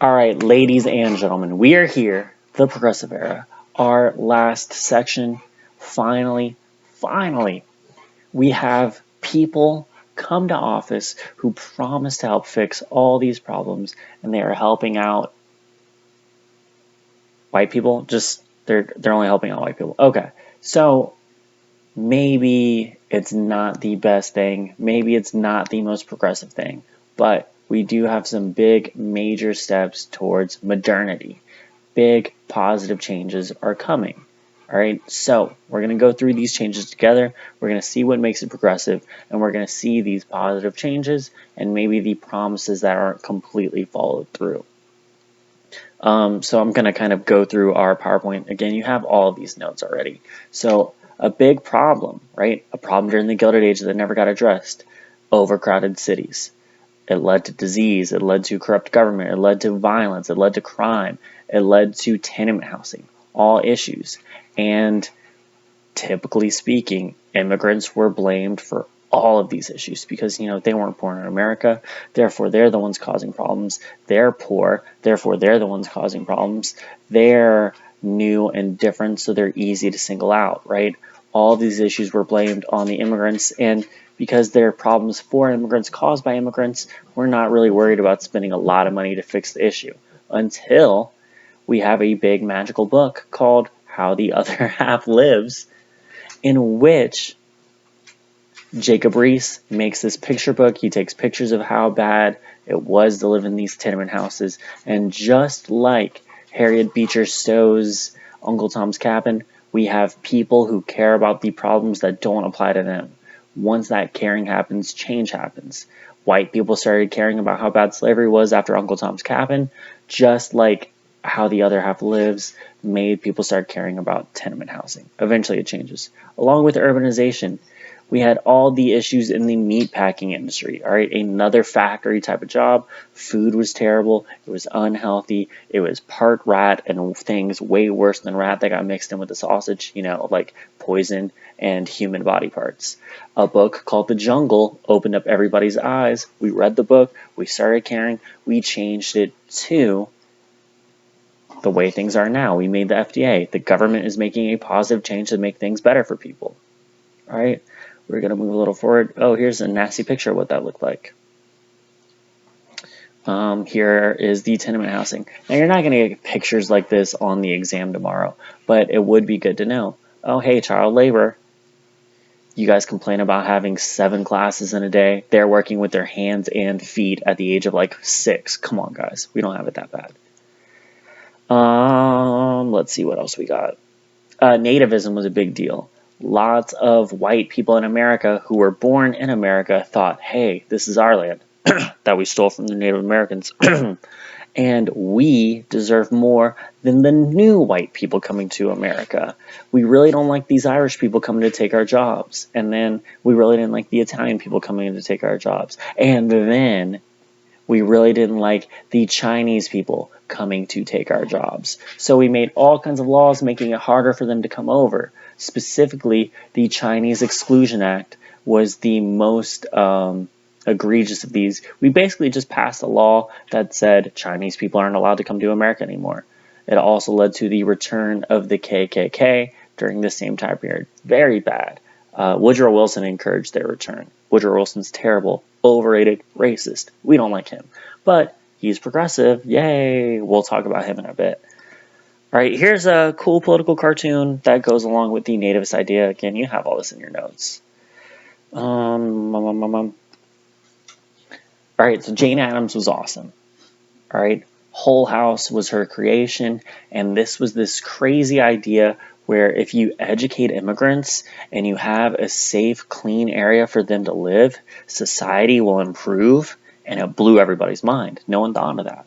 All right, ladies and gentlemen, we are here, the Progressive Era, our last section. Finally, we have people come to office who promise to help fix all these problems, and they are helping out white people. They're only helping out white people. Okay, so maybe it's not the best thing, maybe it's not the most progressive thing, but we do have some big major steps towards modernity. Big positive changes are coming. All right, so we're going to go through these changes together. We're going to see what makes it progressive, and we're going to see these positive changes and maybe the promises that aren't completely followed through. So I'm going to kind of go through our PowerPoint. Again, you have all of these notes already. So a big problem, right? A problem during the Gilded Age that never got addressed. Overcrowded cities. It led to disease. It led to corrupt government. It led to violence. It led to crime. It led to tenement housing. All issues. And typically speaking, immigrants were blamed for all of these issues because, they weren't born in America, therefore they're the ones causing problems. They're poor, therefore they're the ones causing problems. They're new and different, so they're easy to single out, right? All these issues were blamed on the immigrants, and because they're problems for immigrants caused by immigrants, we're not really worried about spending a lot of money to fix the issue until we have a big magical book called How the Other Half Lives, in which Jacob Riis makes this picture book. He takes pictures of how bad it was to live in these tenement houses. And just like Harriet Beecher Stowe's Uncle Tom's Cabin, we have people who care about the problems that don't apply to them. Once that caring happens, change happens. White people started caring about how bad slavery was after Uncle Tom's Cabin, just like How the Other Half Lives made people start caring about tenement housing. Eventually it changes. Along with urbanization, we had all the issues in the meatpacking industry. All right, another factory type of job. Food was terrible. It was unhealthy. It was part rat and things way worse than rat that got mixed in with the sausage, like poison and human body parts. A book called The Jungle opened up everybody's eyes. We read the book. We started caring. We changed it to the way things are now. We made the FDA. The government is making a positive change to make things better for people. All right. We're going to move a little forward. Oh, here's a nasty picture of what that looked like. Here is the tenement housing. Now, you're not going to get pictures like this on the exam tomorrow, but it would be good to know. Oh, hey, child labor. You guys complain about having 7 classes in a day. They're working with their hands and feet at the age of like 6. Come on, guys. We don't have it that bad. Let's see what else we got. Nativism was a big deal. Lots of white people in America who were born in America thought, hey, this is our land that we stole from the Native Americans. And we deserve more than the new white people coming to America. We really don't like these Irish people coming to take our jobs. And then we really didn't like the Italian people coming in to take our jobs. And then we really didn't like the Chinese people coming to take our jobs. So we made all kinds of laws making it harder for them to come over. Specifically, the Chinese Exclusion Act was the most egregious of these. We basically just passed a law that said Chinese people aren't allowed to come to America anymore. It also led to the return of the KKK during the same time period. Very bad. Woodrow Wilson encouraged their return. Woodrow Wilson's terrible, overrated, racist. We don't like him. But he's progressive. Yay! We'll talk about him in a bit. All right, here's a cool political cartoon that goes along with the nativist idea. Again, you have all this in your notes. All right, so Jane Addams was awesome. All right, Whole House was her creation, and this was this crazy idea where if you educate immigrants and you have a safe, clean area for them to live, society will improve, and it blew everybody's mind. No one thought of that.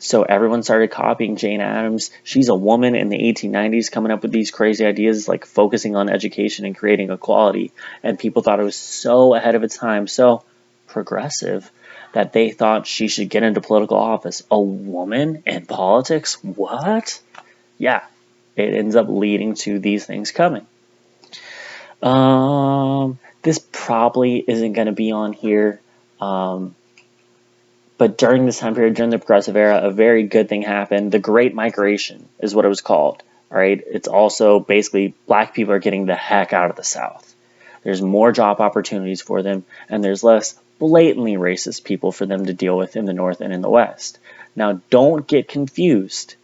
So everyone started copying Jane Addams. She's a woman in the 1890s coming up with these crazy ideas like focusing on education and creating equality. And people thought it was so ahead of its time, so progressive, that they thought she should get into political office. A woman in politics? What? Yeah, it ends up leading to these things coming. This probably isn't going to be on here. But during this time period, during the Progressive Era, a very good thing happened. The Great Migration is what it was called. All right. It's also basically black people are getting the heck out of the South. There's more job opportunities for them, and there's less blatantly racist people for them to deal with in the North and in the West. Now, don't get confused.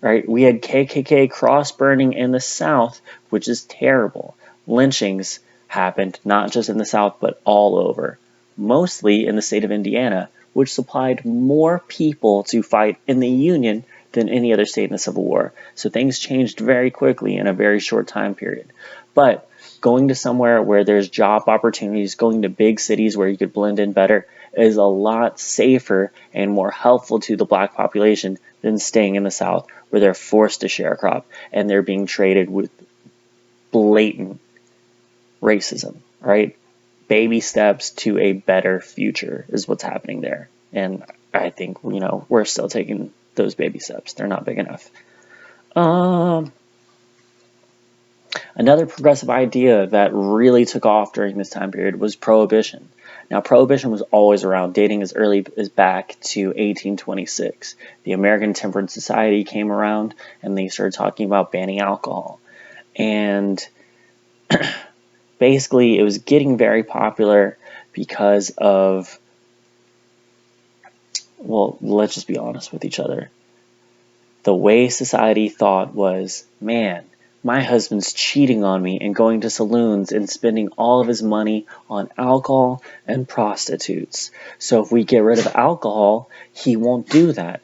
Right? We had KKK cross burning in the South, which is terrible. Lynchings happened not just in the South, but all over. Mostly in the state of Indiana, which supplied more people to fight in the Union than any other state in the Civil War. So things changed very quickly in a very short time period. But going to somewhere where there's job opportunities, going to big cities where you could blend in better, is a lot safer and more helpful to the black population than staying in the South, where they're forced to sharecrop and they're being traded with blatant racism, right? Baby steps to a better future is what's happening there. And I think, we're still taking those baby steps. They're not big enough. Another progressive idea that really took off during this time period was Prohibition. Now, Prohibition was always around, dating as early as back to 1826. The American Temperance Society came around, and they started talking about banning alcohol. And basically, it was getting very popular because of, well, let's just be honest with each other. The way society thought was, man, my husband's cheating on me and going to saloons and spending all of his money on alcohol and prostitutes. So if we get rid of alcohol, he won't do that,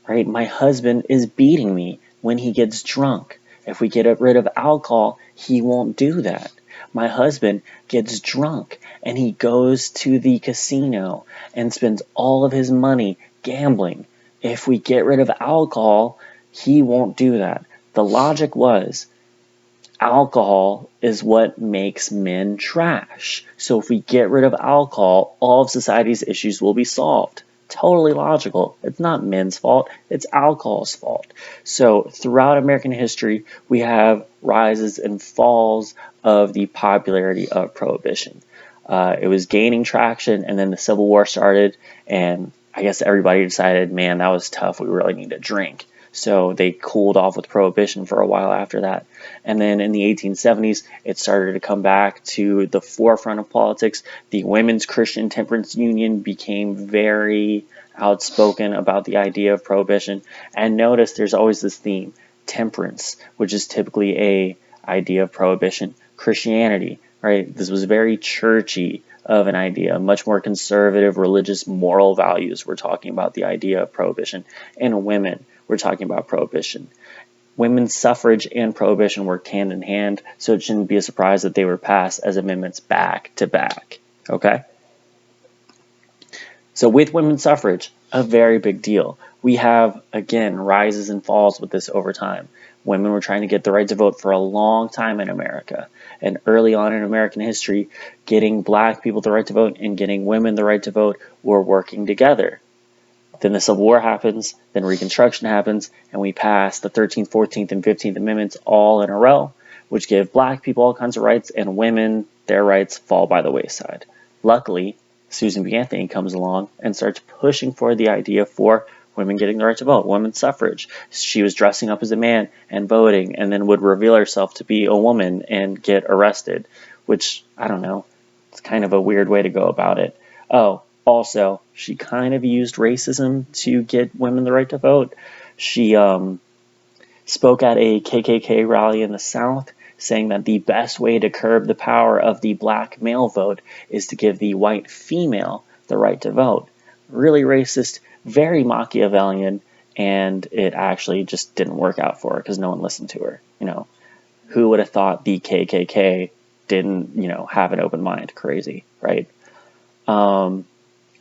right? My husband is beating me when he gets drunk. If we get rid of alcohol, he won't do that. My husband gets drunk and he goes to the casino and spends all of his money gambling. If we get rid of alcohol, he won't do that. The logic was, alcohol is what makes men trash. So if we get rid of alcohol, all of society's issues will be solved. Totally logical. It's not men's fault, it's alcohol's fault. So throughout American history, we have rises and falls of the popularity of Prohibition. It was gaining traction, and then the Civil War started, and I guess everybody decided, man, that was tough. We really need a drink. So they cooled off with Prohibition for a while after that. And then in the 1870s, it started to come back to the forefront of politics. The Women's Christian Temperance Union became very outspoken about the idea of Prohibition. And notice there's always this theme, temperance, which is typically a idea of Prohibition. Christianity, right? This was very churchy of an idea, much more conservative, religious, moral values. We're talking about the idea of Prohibition. And women, we're talking about Prohibition. Women's suffrage and Prohibition worked hand in hand, so it shouldn't be a surprise that they were passed as amendments back to back. Okay? So with women's suffrage, a very big deal. We have, again, rises and falls with this over time. Women were trying to get the right to vote for a long time in America. And early on in American history, getting black people the right to vote and getting women the right to vote were working together. Then the Civil War happens, then Reconstruction happens, and we pass the 13th, 14th, and 15th Amendments all in a row, which give black people all kinds of rights, and women, their rights fall by the wayside. Luckily, Susan B. Anthony comes along and starts pushing for the idea for women getting the right to vote, women's suffrage. She was dressing up as a man and voting, and then would reveal herself to be a woman and get arrested, which, I don't know, it's kind of a weird way to go about it. Oh, also, she kind of used racism to get women the right to vote. She spoke at a KKK rally in the South, saying that the best way to curb the power of the black male vote is to give the white female the right to vote. Really racist, very Machiavellian, and it actually just didn't work out for her because no one listened to her. Who would have thought the KKK didn't, have an open mind? Crazy, right?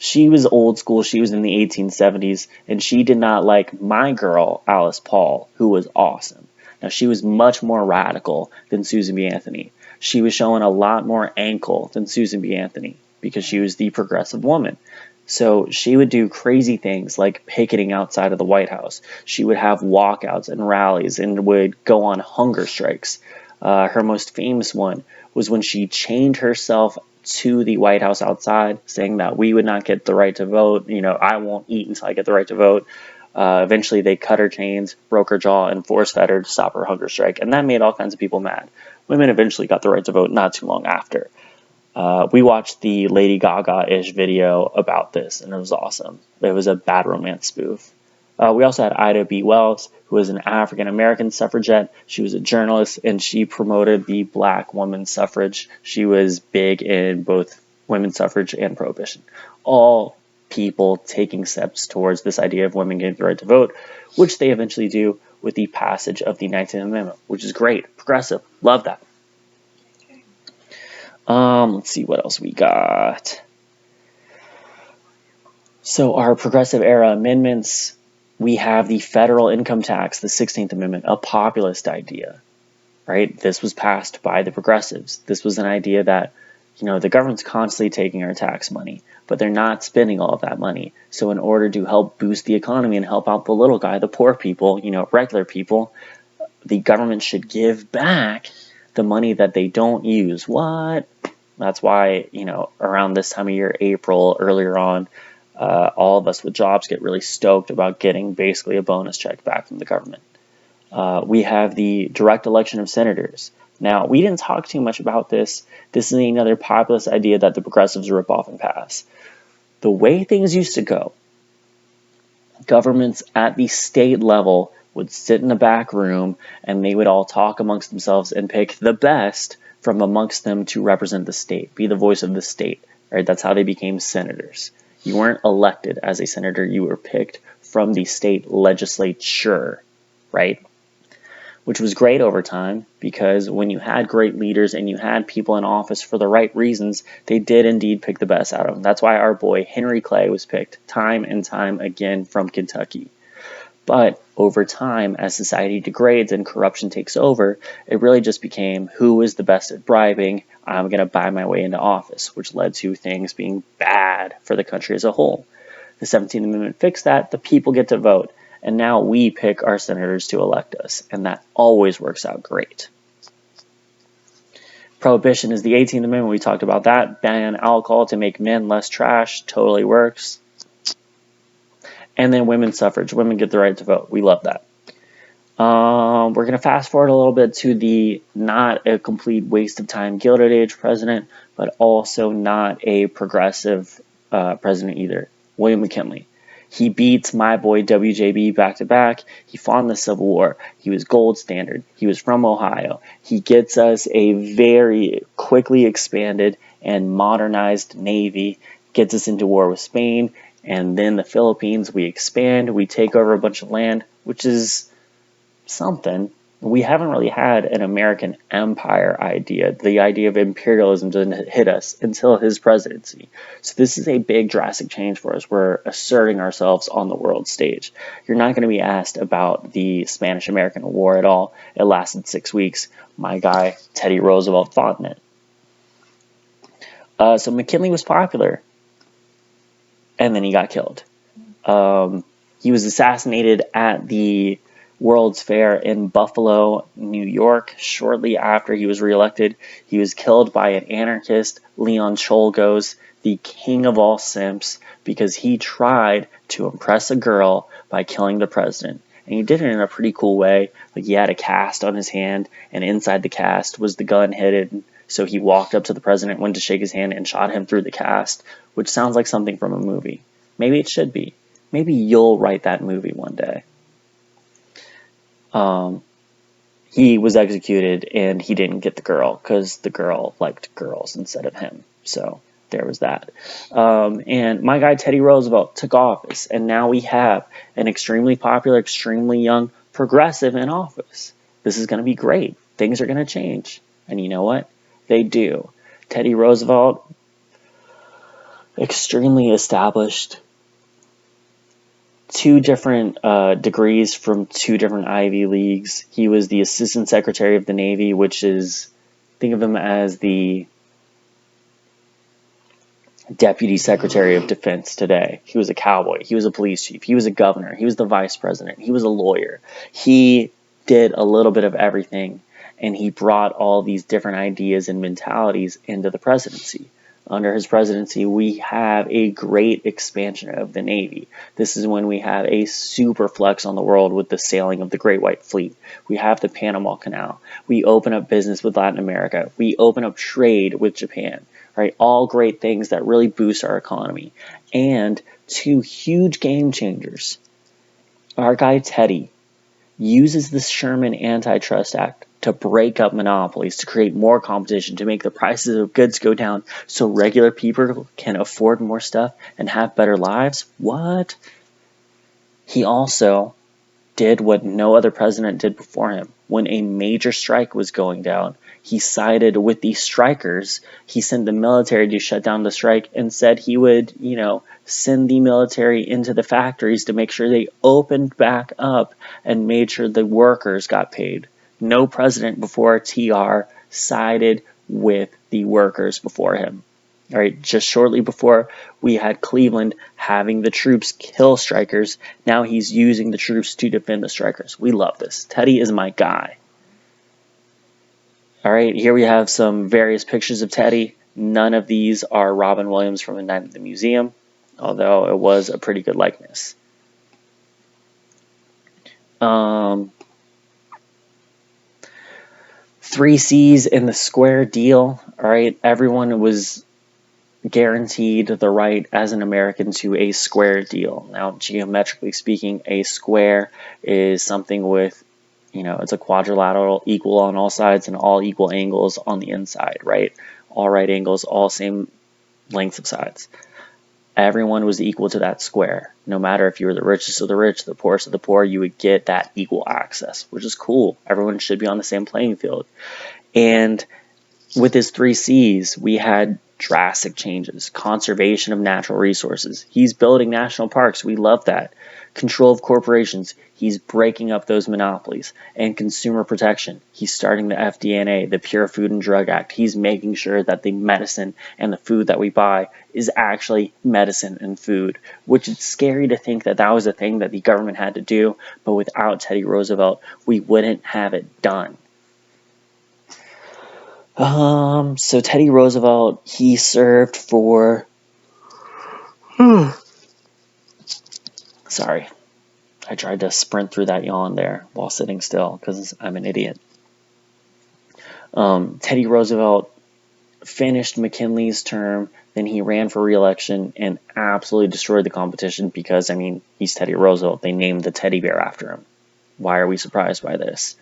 She was old school. She was in the 1870s, and she did not like my girl, Alice Paul, who was awesome. Now, she was much more radical than Susan B. Anthony. She was showing a lot more ankle than Susan B. Anthony because she was the progressive woman. So she would do crazy things like picketing outside of the White House. She would have walkouts and rallies and would go on hunger strikes. Her most famous one was when she chained herself to the White House outside, saying that we would not get the right to vote. I won't eat until I get the right to vote. Eventually, they cut her chains, broke her jaw, and force-fed her to stop her hunger strike, and that made all kinds of people mad. Women eventually got the right to vote not too long after. We watched the Lady Gaga-ish video about this, and it was awesome. It was a Bad Romance spoof. We also had Ida B. Wells, who was an African-American suffragette. She was a journalist, and she promoted the black women's suffrage. She was big in both women's suffrage and prohibition. All people taking steps towards this idea of women getting the right to vote, which they eventually do with the passage of the 19th Amendment, which is great. Progressive. Love that. Let's see what else we got. So our progressive era amendments, we have the federal income tax, the 16th Amendment, a populist idea, right? This was passed by the progressives. This was an idea that, the government's constantly taking our tax money, but they're not spending all of that money. So in order to help boost the economy and help out the little guy, the poor people, regular people, the government should give back the money that they don't use. What? That's why, around this time of year, April, earlier on, all of us with jobs get really stoked about getting basically a bonus check back from the government. We have the direct election of senators. Now, we didn't talk too much about this. This is another populist idea that the progressives rip off and pass. The way things used to go, governments at the state level would sit in a back room and they would all talk amongst themselves and pick the best from amongst them to represent the state, be the voice of the state, right? That's how they became senators. You weren't elected as a senator, you were picked from the state legislature, right? Which was great over time, because when you had great leaders and you had people in office for the right reasons, they did indeed pick the best out of them. That's why our boy Henry Clay was picked time and time again from Kentucky. But over time, as society degrades and corruption takes over, it really just became who is the best at bribing. I'm going to buy my way into office, which led to things being bad for the country as a whole. The 17th Amendment fixed that. The people get to vote. And now we pick our senators to elect us. And that always works out great. Prohibition is the 18th Amendment. We talked about that. Ban alcohol to make men less trash. Totally works. And then women's suffrage. Women get the right to vote. We love that. We're going to fast forward a little bit to the not a complete waste of time Gilded Age president, but also not a progressive president either. William McKinley. He beats my boy WJB back to back. He fought in the Civil War. He was gold standard. He was from Ohio. He gets us a very quickly expanded and modernized Navy, gets us into war with Spain, and then the Philippines. We expand. We take over a bunch of land, which is something. We haven't really had an American empire idea. The idea of imperialism didn't hit us until his presidency. So this is a big drastic change for us. We're asserting ourselves on the world stage. You're not going to be asked about the Spanish-American War at all. It lasted 6 weeks. My guy, Teddy Roosevelt, fought in it. So McKinley was popular, and then he got killed. He was assassinated at the World's Fair in Buffalo, New York, shortly after he was reelected. He was killed by an anarchist, Leon Czolgosz, the king of all simps, because he tried to impress a girl by killing the president. And he did it in a pretty cool way. Like, he had a cast on his hand, and inside the cast was the gun hidden. So he walked up to the president, went to shake his hand, and shot him through the cast, which sounds like something from a movie. Maybe it should be. Maybe you'll write that movie one day. He was executed, and he didn't get the girl because the girl liked girls instead of him. So there was that. And my guy Teddy Roosevelt took office, and now we have an extremely popular, extremely young progressive in office. This is going to be great. Things are going to change. And you know what? They do. Teddy Roosevelt, extremely established, 2 different degrees from 2 different Ivy Leagues. He was the Assistant Secretary of the Navy, which is, think of him as the Deputy Secretary of Defense today. He was a cowboy. He was a police chief. He was a governor. He was the vice president. He was a lawyer. He did a little bit of everything, and he brought all these different ideas and mentalities into the presidency. under his presidency, we have a great expansion of the Navy. This is when we have a super flex on the world with the sailing of the Great White Fleet. We have the Panama Canal. We open up business with Latin America. We open up trade with Japan, right? All great things that really boost our economy. And two huge game changers. Our guy Teddy uses the Sherman Antitrust Act to break up monopolies, to create more competition, to make the prices of goods go down so regular people can afford more stuff and have better lives. What? He also did what no other president did before him. When a major strike was going down, he sided with the strikers. He sent the military to shut down the strike and said he would, send the military into the factories to make sure they opened back up and made sure the workers got paid. No president before TR sided with the workers before him. All right, just shortly before, we had Cleveland having the troops kill strikers. Now he's using the troops to defend the strikers. We love this. Teddy is my guy. All right, here we have some various pictures of Teddy. None of these are Robin Williams from the Night at the Museum, although it was a pretty good likeness. 3 C's in the square deal. All right, everyone was guaranteed the right as an American to a square deal. Now, geometrically speaking, a square is something with, it's a quadrilateral, equal on all sides and all equal angles on the inside, right? All right angles, all same lengths of sides. Everyone was equal to that square. No matter if you were the richest of the rich, the poorest of the poor, you would get that equal access, which is cool. Everyone should be on the same playing field. And with his 3 C's, we had drastic changes. Conservation of natural resources. He's building national parks. We love that. Control of corporations. He's breaking up those monopolies. And consumer protection. He's starting the FDNA, the Pure Food and Drug Act. He's making sure that the medicine and the food that we buy is actually medicine and food, which is scary to think that that was a thing that the government had to do, but without Teddy Roosevelt, we wouldn't have it done. So Teddy Roosevelt, he served for, sorry, I tried to sprint through that yawn there while sitting still because I'm an idiot. Teddy Roosevelt finished McKinley's term, then he ran for re-election and absolutely destroyed the competition because, he's Teddy Roosevelt. They named the teddy bear after him. Why are we surprised by this?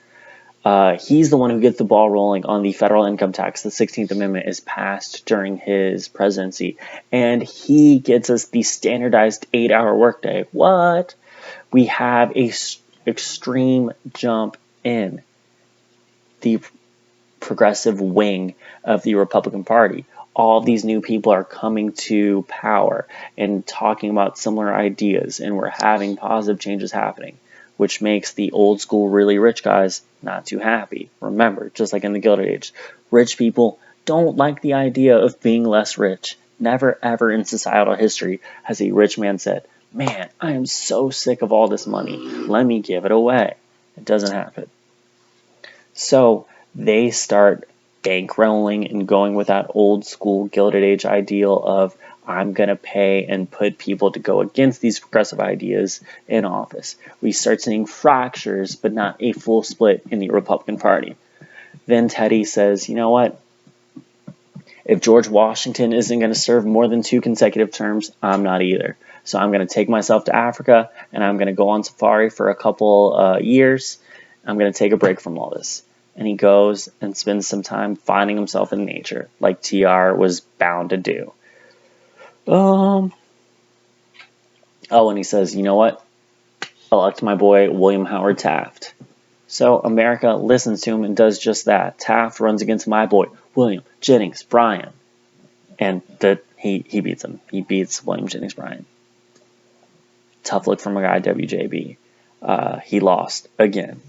He's the one who gets the ball rolling on the federal income tax. The 16th Amendment is passed during his presidency, and he gets us the standardized 8-hour workday. What? We have a extreme jump in the progressive wing of the Republican Party. All these new people are coming to power and talking about similar ideas, and we're having positive changes happening, which makes the old school really rich guys not too happy. Remember, just like in the Gilded Age, rich people don't like the idea of being less rich. Never ever in societal history has a rich man said, "Man, I am so sick of all this money. Let me give it away." It doesn't happen. So they start bankrolling and going with that old school Gilded Age ideal of, I'm going to pay and put people to go against these progressive ideas in office. We start seeing fractures, but not a full split in the Republican Party. Then Teddy says, you know what? If George Washington isn't going to serve more than 2 consecutive terms, I'm not either. So I'm going to take myself to Africa, and I'm going to go on safari for a couple years. I'm going to take a break from all this. And he goes and spends some time finding himself in nature, like TR was bound to do. And he says, you know what? Elect my boy William Howard Taft. So America listens to him and does just that. Taft runs against my boy William Jennings Bryan, and he beats him. He beats William Jennings Bryan. Tough look from a guy WJB. He lost again.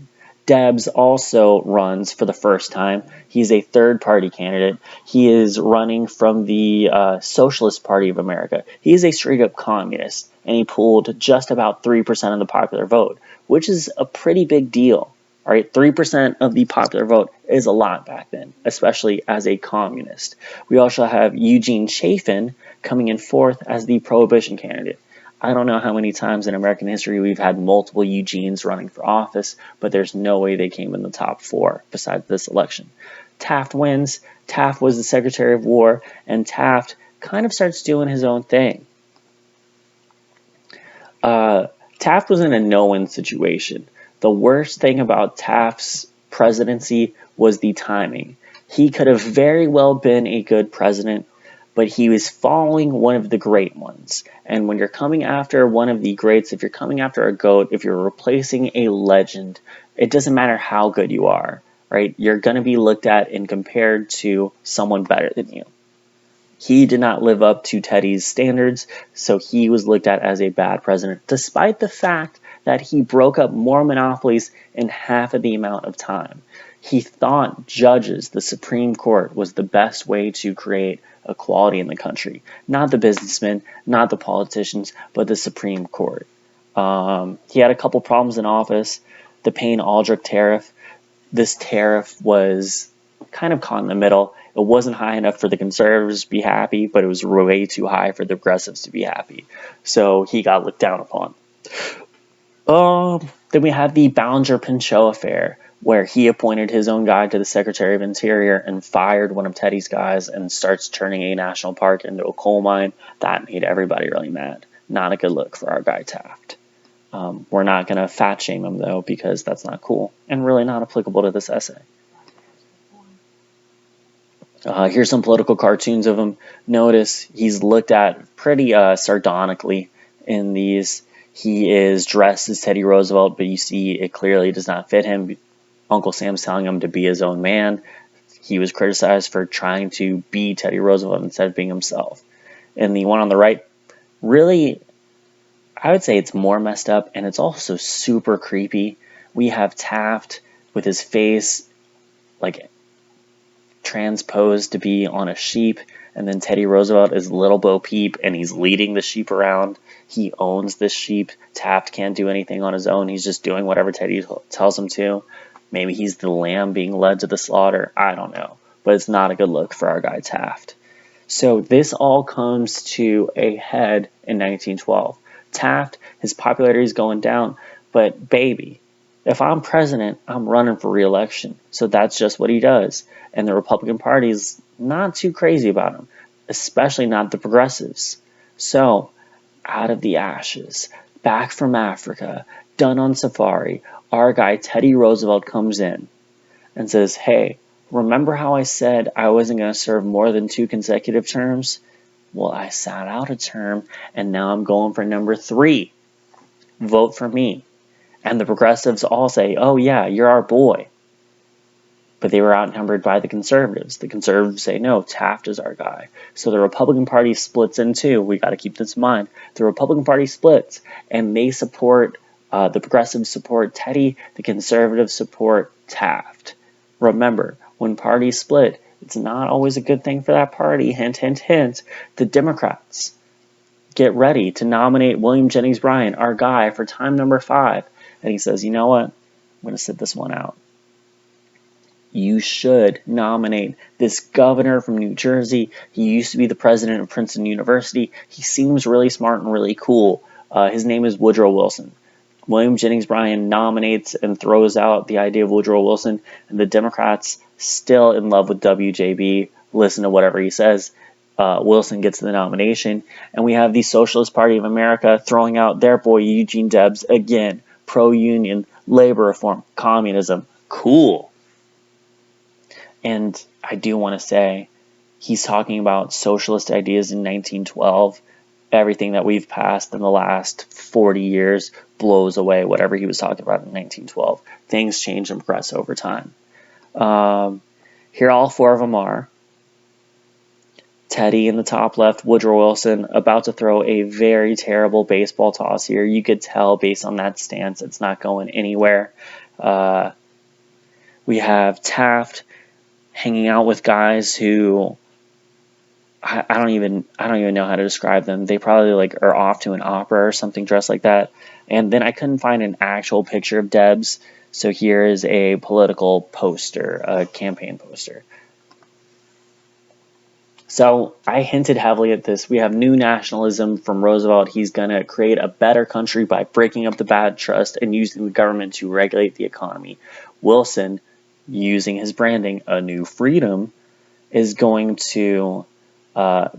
Debs also runs for the first time. He's a third-party candidate. He is running from the Socialist Party of America. He is a straight-up communist, and he pulled just about 3% of the popular vote, which is a pretty big deal. All right, 3% of the popular vote is a lot back then, especially as a communist. We also have Eugene Chafin coming in fourth as the Prohibition candidate. I don't know how many times in American history we've had multiple Eugenes running for office, but there's no way they came in the top 4 besides this election. Taft wins. Taft was the Secretary of War, and Taft kind of starts doing his own thing. Taft was in a no-win situation. The worst thing about Taft's presidency was the timing. He could have very well been a good president, but he was following one of the great ones. And when you're coming after one of the greats, if you're coming after a GOAT, if you're replacing a legend, it doesn't matter how good you are, right? You're going to be looked at and compared to someone better than you. He did not live up to Teddy's standards, so he was looked at as a bad president, despite the fact that he broke up more monopolies in half of the amount of time. He thought judges, the Supreme Court, was the best way to create equality in the country. Not the businessmen, not the politicians, but the Supreme Court. He had a couple problems in office. The Payne-Aldrich tariff. This tariff was kind of caught in the middle. It wasn't high enough for the conservatives to be happy, but it was way too high for the progressives to be happy. So he got looked down upon. Then we have the Ballinger-Pinchot affair, where he appointed his own guy to the Secretary of Interior and fired one of Teddy's guys and starts turning a national park into a coal mine. That made everybody really mad. Not a good look for our guy Taft. We're not going to fat shame him, though, because that's not cool and really not applicable to this essay. Here's some political cartoons of him. Notice he's looked at pretty sardonically in these. He is dressed as Teddy Roosevelt, but you see it clearly does not fit him. Uncle Sam's telling him to be his own man. He was criticized for trying to be Teddy Roosevelt instead of being himself. And the one on the right, really, I would say it's more messed up, and it's also super creepy. We have Taft with his face like transposed to be on a sheep, and then Teddy Roosevelt is Little Bo Peep, and he's leading the sheep around. He owns this sheep. Taft can't do anything on his own. He's just doing whatever Teddy tells him to. Maybe he's the lamb being led to the slaughter. I don't know. But it's not a good look for our guy Taft. So this all comes to a head in 1912. Taft, his popularity is going down, but baby, if I'm president, I'm running for re-election. So that's just what he does. And the Republican Party is not too crazy about him, especially not the progressives. So, out of the ashes, back from Africa, done on safari, our guy Teddy Roosevelt comes in and says, hey, remember how I said I wasn't going to serve more than 2 consecutive terms? Well, I sat out a term, and now I'm going for number 3. Vote for me. And the progressives all say, oh yeah, you're our boy. But they were outnumbered by the conservatives. The conservatives say, no, Taft is our guy. So the Republican Party splits in two. We got to keep this in mind. The Republican Party splits, and they support, the progressives support Teddy, the conservatives support Taft. Remember, when parties split, it's not always a good thing for that party. Hint, hint, hint. The Democrats get ready to nominate William Jennings Bryan, our guy, for time number 5. And he says, you know what? I'm going to sit this one out. You should nominate this governor from New Jersey. He used to be the president of Princeton University. He seems really smart and really cool. His name is Woodrow Wilson. William Jennings Bryan nominates and throws out the idea of Woodrow Wilson, and the Democrats, still in love with WJB, listen to whatever he says. Wilson gets the nomination, and we have the Socialist Party of America throwing out their boy Eugene Debs again. Pro-union, labor reform, communism. Cool. And I do want to say, he's talking about socialist ideas in 1912. Everything that we've passed in the last 40 years blows away whatever he was talking about in 1912. Things change and progress over time. Here all 4 of them are. Teddy in the top left, Woodrow Wilson, about to throw a very terrible baseball toss here. You could tell based on that stance it's not going anywhere. We have Taft hanging out with guys who I don't even know how to describe them. They probably like are off to an opera or something dressed like that. And then I couldn't find an actual picture of Debs, so here is a political poster, a campaign poster. So I hinted heavily at this. We have new nationalism from Roosevelt. He's going to create a better country by breaking up the bad trust and using the government to regulate the economy. Wilson, using his branding, A New Freedom, is going to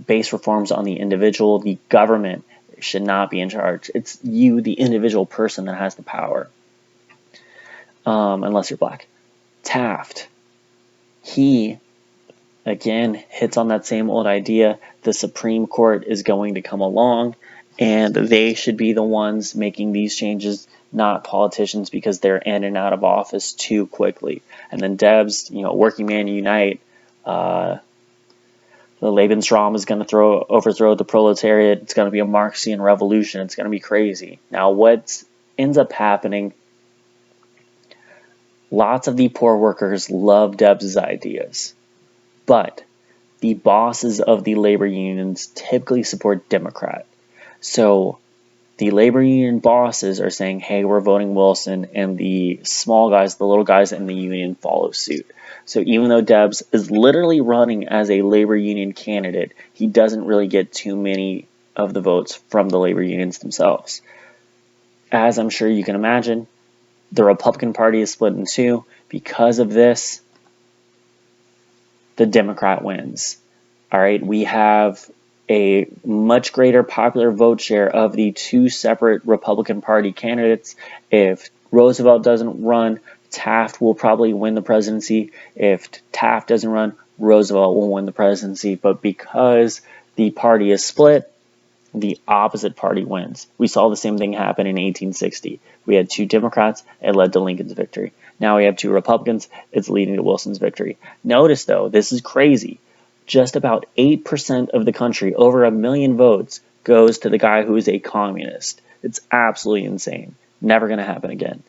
base reforms on the individual. The government should not be in charge. It's you, the individual person, that has the power, unless you're black. Taft, he again hits on that same old idea. The Supreme Court is going to come along and they should be the ones making these changes, not politicians, because they're in and out of office too quickly. And then Debs, working man unite. The Lebensraum is going to overthrow the proletariat. It's going to be a Marxian revolution. It's going to be crazy. Now, what ends up happening, lots of the poor workers love Debs' ideas, but the bosses of the labor unions typically support Democrat. So the labor union bosses are saying, hey, we're voting Wilson, and the small guys, the little guys in the union follow suit. So even though Debs is literally running as a labor union candidate, he doesn't really get too many of the votes from the labor unions themselves. As I'm sure you can imagine, the Republican Party is split in two. Because of this, the Democrat wins. All right, we have a much greater popular vote share of the two separate Republican Party candidates. If Roosevelt doesn't run, Taft will probably win the presidency. If Taft doesn't run, Roosevelt will win the presidency. But because the party is split, the opposite party wins. We saw the same thing happen in 1860. We had two Democrats, it led to Lincoln's victory. Now we have two Republicans, it's leading to Wilson's victory. Notice though, this is crazy. Just about 8% of the country, over 1 million votes, goes to the guy who is a communist. It's absolutely insane. Never going to happen again.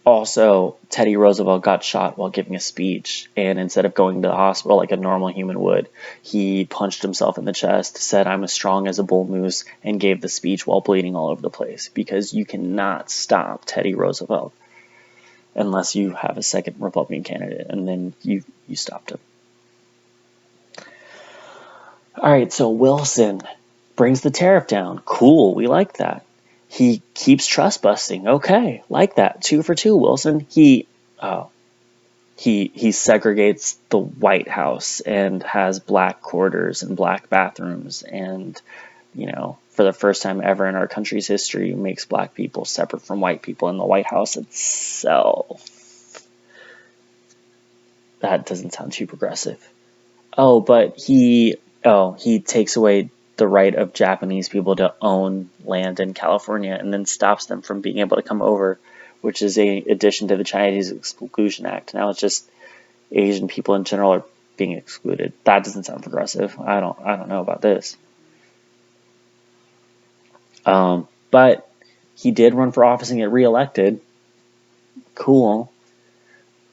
Also, Teddy Roosevelt got shot while giving a speech, and instead of going to the hospital like a normal human would, he punched himself in the chest, said, I'm as strong as a bull moose, and gave the speech while bleeding all over the place, because you cannot stop Teddy Roosevelt unless you have a second Republican candidate, and then you stopped him. All right, so Wilson brings the tariff down. Cool, we like that. He keeps trust busting. Okay, like that. 2 for 2, Wilson. He segregates the White House and has black quarters and black bathrooms, and for the first time ever in our country's history, makes black people separate from white people in the White House itself. That doesn't sound too progressive. But he takes away the right of Japanese people to own land in California and then stops them from being able to come over, which is a addition to the Chinese Exclusion Act. Now it's just Asian people in general are being excluded. That doesn't sound progressive. I don't know about this. But he did run for office and get reelected. Cool.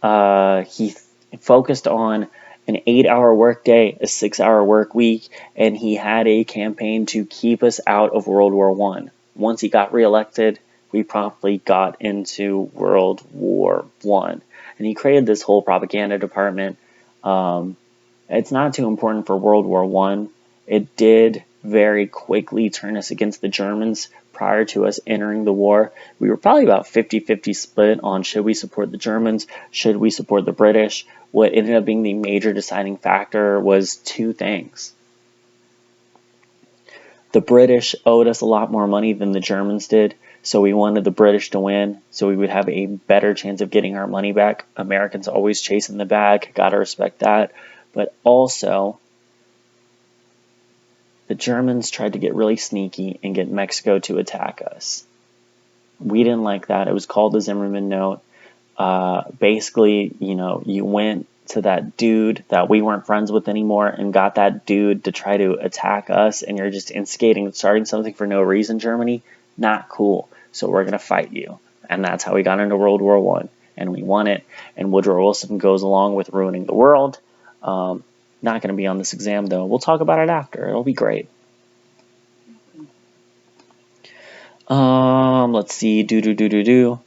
He focused on an 8-hour workday, a 6-hour work week, and he had a campaign to keep us out of World War I. Once he got reelected, we promptly got into World War I. And he created this whole propaganda department. It's not too important for World War I. It did very quickly turn us against the Germans. Prior to us entering the war, we were probably about 50-50 split on should we support the Germans, should we support the British. What ended up being the major deciding factor was two things. The British owed us a lot more money than the Germans did, so we wanted the British to win, so we would have a better chance of getting our money back. Americans always chasing the bag, gotta respect that. But also, the Germans tried to get really sneaky and get Mexico to attack us. We didn't like that. It was called the Zimmerman Note. Basically, you went to that dude that we weren't friends with anymore and got that dude to try to attack us, and you're just instigating and starting something for no reason, Germany. Not cool. So we're going to fight you. And that's how we got into World War I. and we won it. And Woodrow Wilson goes along with ruining the world. Not going to be on this exam, though. We'll talk about it after. It'll be great. Let's see. The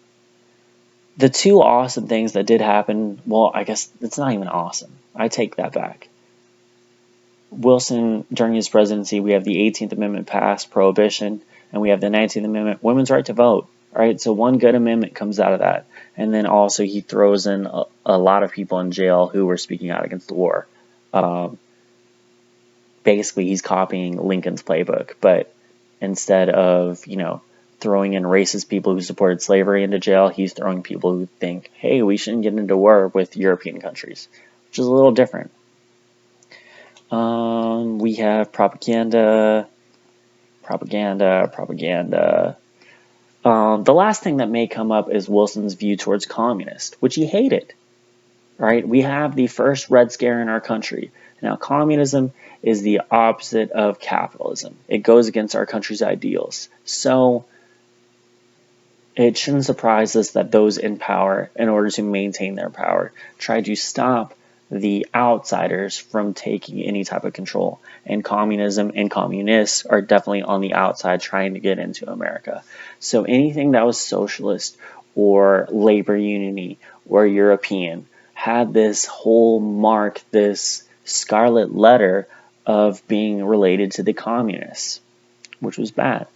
two awesome things that did happen, well, I guess it's not even awesome. I take that back. Wilson, during his presidency, we have the 18th Amendment passed, Prohibition, and we have the 19th Amendment, women's right to vote. Right, so one good amendment comes out of that. And then also he throws in a lot of people in jail who were speaking out against the war. Basically, he's copying Lincoln's playbook, but instead of, throwing in racist people who supported slavery into jail, he's throwing people who think, hey, we shouldn't get into war with European countries, which is a little different. We have propaganda. The last thing that may come up is Wilson's view towards communists, which he hated. Right? We have the first Red Scare in our country. Now, communism is the opposite of capitalism. It goes against our country's ideals. So it shouldn't surprise us that those in power, in order to maintain their power, try to stop the outsiders from taking any type of control. And communism and communists are definitely on the outside trying to get into America. So anything that was socialist or labor union or European had this whole mark, this scarlet letter of being related to the communists, which was bad.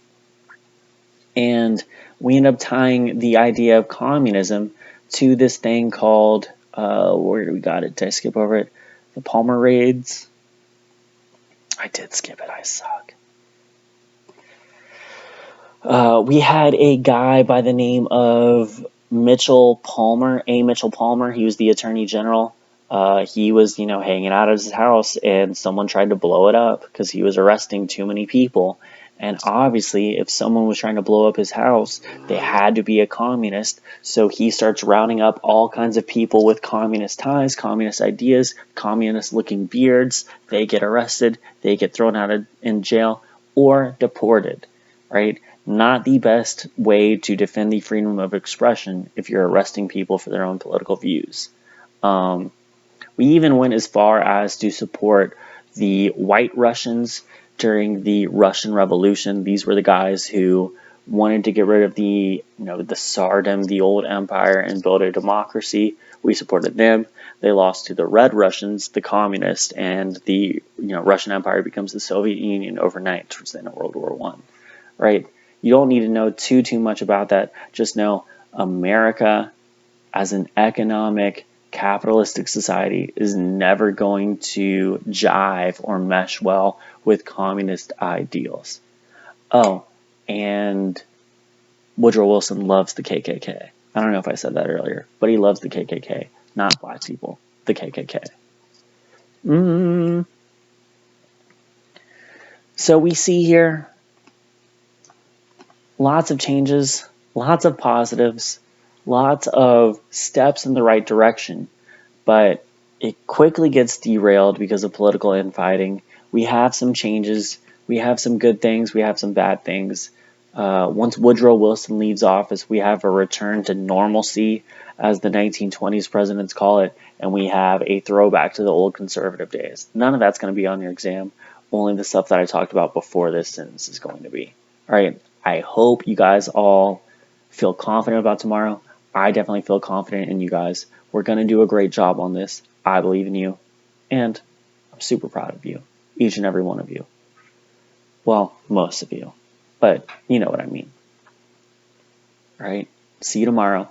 And we end up tying the idea of communism to this thing called, where do we got it? Did I skip over it? The Palmer Raids. I did skip it. I suck. We had a guy by the name of Mitchell Palmer, A. Mitchell Palmer. He was the Attorney General. He was, hanging out at his house, and someone tried to blow it up because he was arresting too many people. And obviously, if someone was trying to blow up his house, they had to be a communist. So he starts rounding up all kinds of people with communist ties, communist ideas, communist-looking beards. They get arrested, they get thrown out in jail, or deported, right? Not the best way to defend the freedom of expression if you're arresting people for their own political views. We even went as far as to support the White Russians during the Russian Revolution. These were the guys who wanted to get rid of the Tsardom, the old empire, and build a democracy. We supported them. They lost to the Red Russians, the communists, and the Russian Empire becomes the Soviet Union overnight towards the end of World War I. Right? You don't need to know too much about that. Just know America, as an economic capitalistic society, is never going to jive or mesh well with communist ideals. Oh, and Woodrow Wilson loves the KKK. I don't know if I said that earlier, but he loves the KKK, not black people. The KKK. So we see here lots of changes, lots of positives, lots of steps in the right direction, but it quickly gets derailed because of political infighting. We have some changes, we have some good things, we have some bad things. Once Woodrow Wilson leaves office, we have a return to normalcy, as the 1920s presidents call it, and we have a throwback to the old conservative days. None of that's going to be on your exam, only the stuff that I talked about before this sentence is going to be. All right, I hope you guys all feel confident about tomorrow. I definitely feel confident in you guys. We're going to do a great job on this. I believe in you, and I'm super proud of you, each and every one of you. Well, most of you, but you know what I mean. All right, see you tomorrow.